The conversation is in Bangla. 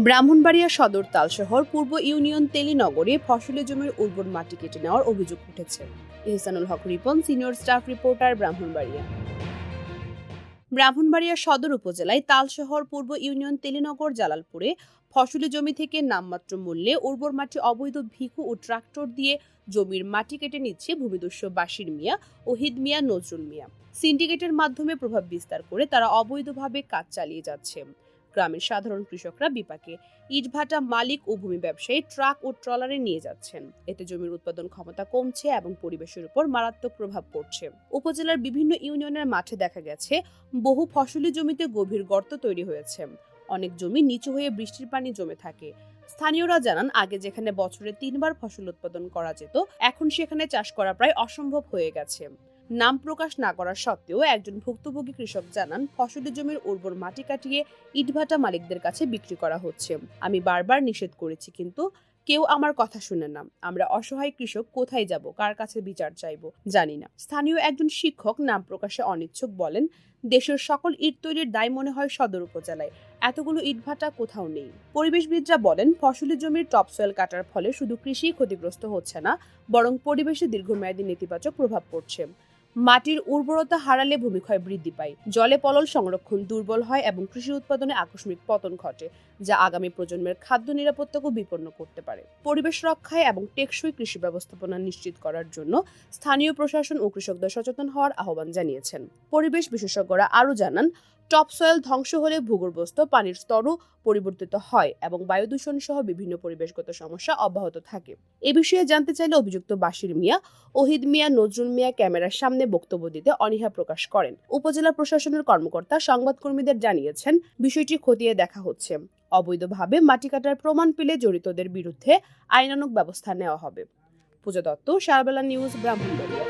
ব্রাহ্মণবাড়িয়া সদর তালশহর পূর্ব ইউনিয়ন তেলিনগরে ফসলি জমির উর্বর মাটি কেটে নেওয়ার অভিযোগ উঠেছে। Ehsanul Haque Ripon, senior staff reporter, Brahmanbaria সদর উপজেলায় তালশহর পূর্ব ইউনিয়ন তেলিনগর জালালপুরে ফসলি জমি থেকে নামমাত্র মূল্যে উর্বর মাটি অবৈধ ভিখু ও ট্রাক্টর দিয়ে জমির মাটি কেটে নিচ্ছে ভূমিদস্যু বাশির মিয়া, ওহিদ মিয়া, নজরুল মিয়া। সিন্ডিকেটের মাধ্যমে প্রভাব বিস্তার করে তারা অবৈধভাবে কাজ চালিয়ে যাচ্ছে। গ্রামের সাধারণ কৃষকরা বিপাকে। ইটভাটা মালিক ও ভূমি ব্যবসায়ী ট্রাক ও ট্রলারে নিয়ে যাচ্ছেন। এতে জমির উৎপাদন ক্ষমতা কমছে এবং পরিবেশের উপর মারাত্মক প্রভাব পড়ছে। উপজেলার বিভিন্ন ইউনিয়নের মাঠে দেখা গেছে বহু ফসলি জমিতে গভীর গর্ত তৈরি হয়েছে। অনেক জমি নিচু হয়ে বৃষ্টির পানি জমে থাকে। স্থানীয়রা জানান, আগে যেখানে বছরে 3 বার ফসল উৎপাদন করা যেত, এখন সেখানে চাষ করা প্রায় অসম্ভব হয়ে গেছে। নাম প্রকাশ না করা সত্ত্বেও একজন ভুক্তভোগী কৃষক জানান, ফসলি জমির উর্বর মাটি কাটিয়ে ইটভাটা মালিকদের কাছে বিক্রি করা হচ্ছে। আমি বারবার নিষেধ করেছি, কিন্তু কেউ আমার কথা শুনে না। আমরা অসহায় কৃষক, কোথায় যাব, কার কাছে বিচার চাইব জানি না। স্থানীয় একজন শিক্ষক নাম প্রকাশে অনিচ্ছুক বলেন, দেশের সকল ইট তৈরির দায় মনে হয় সদর উপজেলায়, এতগুলো ইটভাটা কোথাও নেই। পরিবেশবিদরা বলেন, ফসলি জমির টপসয়েল কাটার ফলে শুধু কৃষি ক্ষতিগ্রস্ত হচ্ছে না, বরং পরিবেশে দীর্ঘমেয়াদী নেতিবাচক প্রভাব পড়ছে। মাটির উর্বরতা হারালে ভূমিক্ষয় বৃদ্ধি পায়, জলে পলল সংরক্ষণ দুর্বল হয় এবং কৃষি উৎপাদনে আকস্মিক পতন ঘটে, যা আগামী প্রজন্মের খাদ্য নিরাপত্তাকে বিপন্ন করতে পারে। পরিবেশ রক্ষায় এবং টেকসই কৃষি ব্যবস্থাপনা নিশ্চিত করার জন্য স্থানীয় প্রশাসন ও কৃষকদের সচেতন হওয়ার আহ্বান জানিয়েছেন। পরিবেশ বিশেষজ্ঞরা আরও জানান, টপসয়েল ধ্বংস হলে ভূগর্ভস্থ পানির স্তরও পরিবর্তিত হয় এবং বায়ু দূষণ সহ বিভিন্ন পরিবেশগত সমস্যা অব্যাহত থাকে। এ বিষয়ে জানতে চাইলে অভিযুক্ত বাশির মিয়া, ওহিদ মিয়া, নজরুল মিয়া ক্যামেরার সামনে বক্তব্য দিতে অনীহা প্রকাশ করেন। উপজেলা প্রশাসনের কর্মকর্তা সংবাদকর্মীদের জানিয়েছেন, বিষয়টি খতিয়ে দেখা হচ্ছে। অবৈধভাবে মাটি কাটার প্রমাণ পেলে জড়িতদের বিরুদ্ধে আইনানুগ ব্যবস্থা নেওয়া হবে। পূজা দত্ত, সারাবেলা নিউজ, ব্রাহ্মণবাড়িয়া।